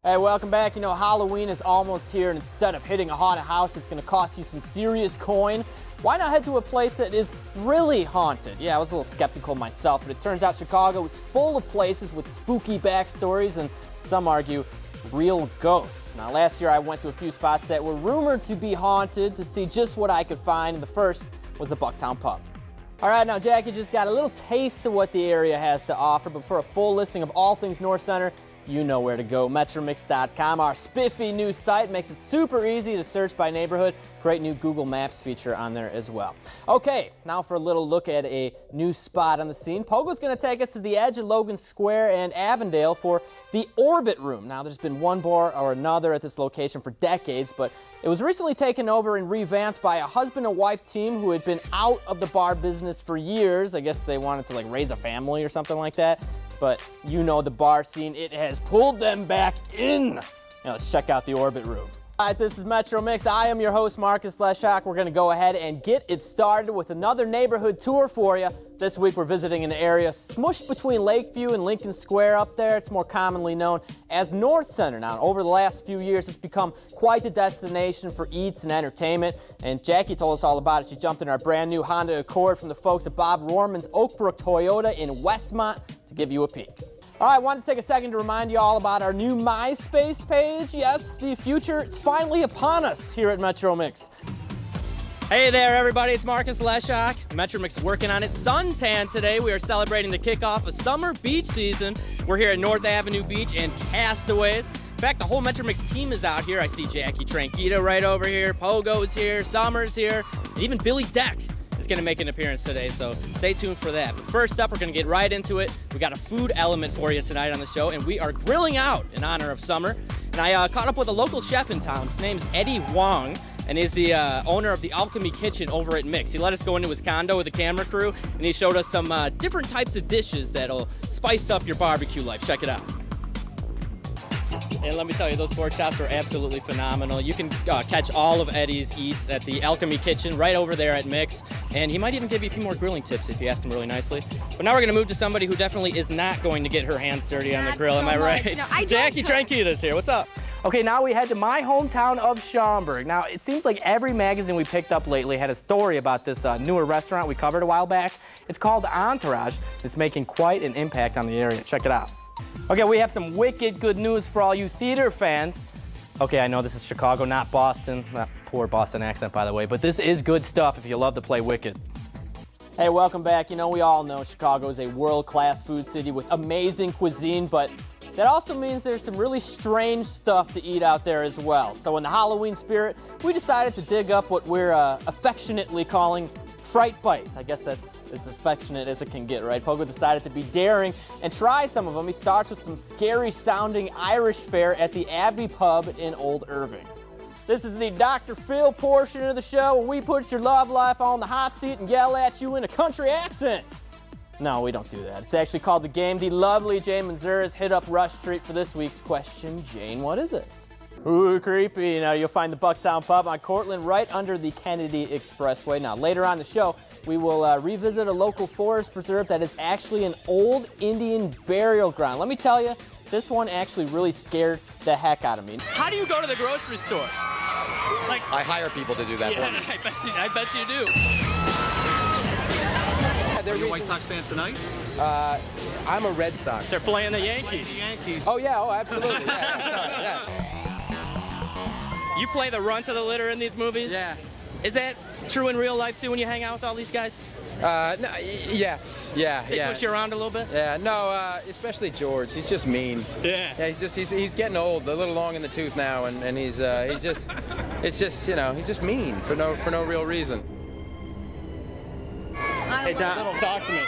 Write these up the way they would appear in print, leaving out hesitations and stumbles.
Hey, welcome back. You know, Halloween is almost here, and instead of hitting a haunted house, it's going to cost you some serious coin. Why not head to a place that is really haunted? Yeah, I was a little skeptical myself, but it turns out Chicago is full of places with spooky backstories, and some argue real ghosts. Now, last year I went to a few spots that were rumored to be haunted to see just what I could find, and the first was the Bucktown Pub. All right, now Jackie just got a little taste of what the area has to offer, but for a full listing of all things North Center, you know where to go. Metromix.com, our spiffy new site, makes it super easy to search by neighborhood. Great new Google Maps feature on there as well. Okay, now for a little look at a new spot on the scene. Pogo's going to take us to the edge of Logan Square and Avondale for the Orbit Room. Now, there's been one bar or another at this location for decades, but it was recently taken over and revamped by a husband and wife team who had been out of the bar business for years. I guess they wanted to raise a family or something like that. But you know the bar scene, it has pulled them back in. Now let's check out the Orbit Room. All right, this is Metro Mix. I am your host, Marcus Leshock. We're going to go ahead and get it started with another neighborhood tour for you. This week we're visiting an area smushed between Lakeview and Lincoln Square up there. It's more commonly known as North Center. Now, over the last few years, it's become quite a destination for eats and entertainment. And Jackie told us all about it. She jumped in our brand new Honda Accord from the folks at Bob Rohrman's Oak Brook Toyota in Westmont to give you a peek. All right, I wanted to take a second to remind you all about our new MySpace page. Yes, the future is finally upon us here at Metro Mix. Hey there, everybody. It's Marcus Leshock. Metro Mix is working on its suntan today. We are celebrating the kickoff of summer beach season. We're here at North Avenue Beach and Castaways. In fact, the whole Metro Mix team is out here. I see Jackie Tranquito right over here, Pogo's here, Summer's here, and even Billy Deck is going to make an appearance today, so stay tuned for that. But first up, we're going to get right into it. We got a food element for you tonight on the show, and we are grilling out in honor of summer. And I caught up with a local chef in town. His name's Eddie Wong, and he's the owner of the Alchemy Kitchen over at Mix. He let us go into his condo with a camera crew, and he showed us some different types of dishes that'll spice up your barbecue life. Check it out. And let me tell you, those pork chops are absolutely phenomenal. You can catch all of Eddie's eats at the Alchemy Kitchen right over there at Mix. And he might even give you a few more grilling tips if you ask him really nicely. But now we're going to move to somebody who definitely is not going to get her hands dirty on the grill. Am I right? No, Jackie Tranquita's here. What's up? Okay, now we head to my hometown of Schaumburg. Now, it seems like every magazine we picked up lately had a story about this newer restaurant we covered a while back. It's called Entourage. It's making quite an impact on the area. Check it out. Okay, we have some wicked good news for all you theater fans. Okay, I know this is Chicago, not Boston. Poor Boston accent, by the way, but this is good stuff if you love to play wicked. Hey, welcome back. You know, we all know Chicago is a world-class food city with amazing cuisine, but that also means there's some really strange stuff to eat out there as well. So in the Halloween spirit, we decided to dig up what we're affectionately calling Fright Bites. I guess that's as affectionate as it can get, right? Pogo decided to be daring and try some of them. He starts with some scary-sounding Irish fare at the Abbey Pub in Old Irving. This is the Dr. Phil portion of the show where we put your love life on the hot seat and yell at you in a country accent. No, we don't do that. It's actually called The Game. The lovely Jane Manzura's hit up Rush Street for this week's question. Jane, what is it? Ooh, creepy. Now, you'll find the Bucktown Pub on Cortland right under the Kennedy Expressway. Now, later on in the show, we will revisit a local forest preserve that is actually an old Indian burial ground. Let me tell you, this one actually really scared the heck out of me. How do you go to the grocery store? I hire people to do that for me. I bet you do. Are you a White Sox fan tonight? I'm a Red Sox. They're playing the Yankees. Oh, yeah. Oh, absolutely. Yeah. Sorry. Yeah. You play the runt of the litter in these movies? Yeah. Is that true in real life, too, when you hang out with all these guys? No, yes. Yeah. They push you around a little bit? Yeah. No, especially George. He's just mean. Yeah. Yeah. He's getting old, a little long in the tooth now, and he's just, it's just, you know, he's just mean for no real reason. Hey, Tom, talk to me.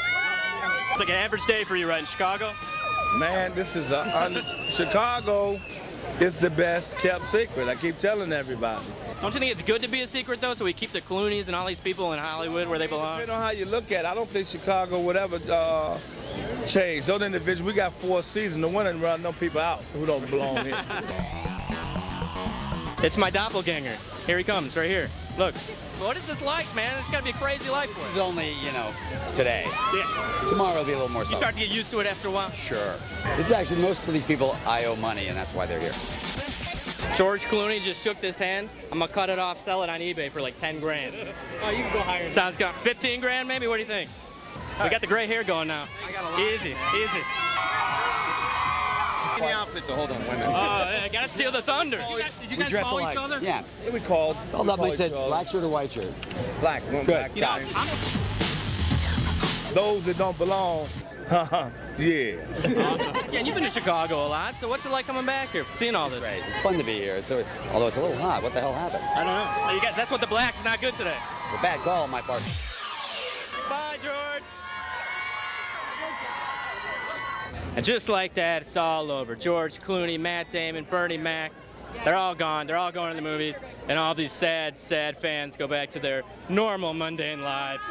It's like an average day for you, right, in Chicago? Man, this is Chicago is the best kept secret. I keep telling everybody. Don't you think it's good to be a secret, though, so we keep the Clooney's and all these people in Hollywood where they belong? Depending on how you look at it, I don't think Chicago would ever change. Those individuals, we got 4 seasons. The winning run them people out who don't belong here. It's my doppelganger. Here he comes, right here. Look. What is this like, man? It's got to be a crazy life for It's you. only, today. Yeah. Tomorrow will be a little more You so. start to get used to it after a while? Sure. It's actually, most of these people I owe money, and that's why they're here. George Clooney just shook this hand. I'm gonna cut it off, sell it on eBay for like 10 grand. Oh, you can go higher. Sounds good. 15 grand maybe? What do you think? We got the gray hair going now. I got a lot. Easy, easy. The outfit to hold on women. I gotta steal the thunder. Did you guys follow each other? Yeah. Yeah, we called. Called up, they said black shirt or white shirt. Black, one black guy. Those that don't belong, yeah. Yeah, and you've been to Chicago a lot, so what's it like coming back here, seeing all this? Right. It's fun to be here. Although it's a little hot. What the hell happened? I don't know. You guys, that's what the black's not good today. A bad call on my part. Bye, George. And just like that, it's all over. George Clooney, Matt Damon, Bernie Mac, they're all gone. They're all going to the movies, and all these sad, sad fans go back to their normal, mundane lives.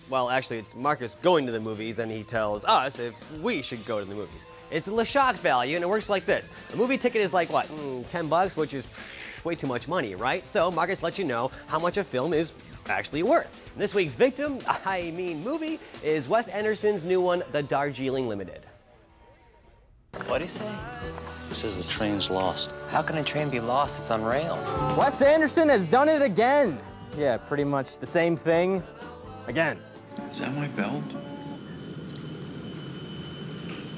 Well, actually, it's Marcus going to the movies, and he tells us if we should go to the movies. It's the Leshock value, and it works like this. A movie ticket is like, what, 10 bucks, which is way too much money, right? So Marcus lets you know how much a film is actually worth. And this week's victim, movie, is Wes Anderson's new one, The Darjeeling Limited. What'd he say? He says the train's lost. How can a train be lost? It's on rails. Wes Anderson has done it again. Yeah, pretty much the same thing again. Is that my belt?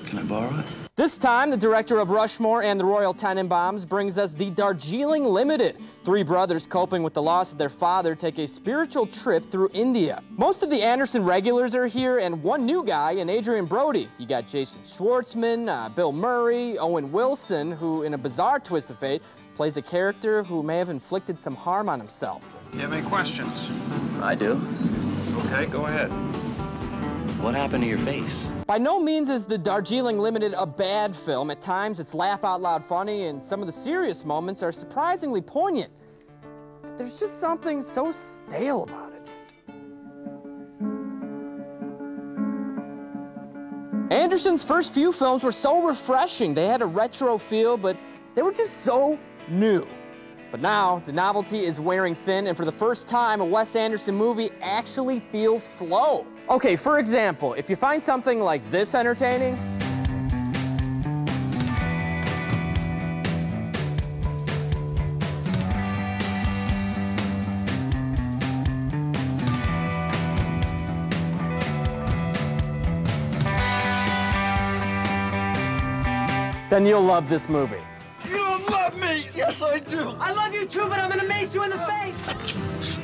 Can I borrow it? This time, the director of Rushmore and the Royal Tenenbaums brings us The Darjeeling Limited. Three brothers coping with the loss of their father take a spiritual trip through India. Most of the Anderson regulars are here, and one new guy in Adrian Brody. You got Jason Schwartzman, Bill Murray, Owen Wilson, who, in a bizarre twist of fate, plays a character who may have inflicted some harm on himself. You have any questions? I do. Okay, go ahead. What happened to your face? By no means is The Darjeeling Limited a bad film. At times, it's laugh-out-loud funny, and some of the serious moments are surprisingly poignant. But there's just something so stale about it. Anderson's first few films were so refreshing. They had a retro feel, but they were just so new. But now, the novelty is wearing thin, and for the first time, a Wes Anderson movie actually feels slow. Okay, for example, if you find something like this entertaining, then you'll love this movie. You don't love me! Yes, I do! I love you too, but I'm gonna mace you in the face!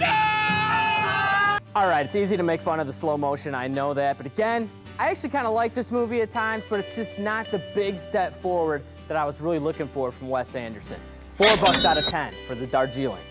All right, it's easy to make fun of the slow motion, I know that, but again, I actually kind of like this movie at times, but it's just not the big step forward that I was really looking for from Wes Anderson. $4 out of 10 for The Darjeeling.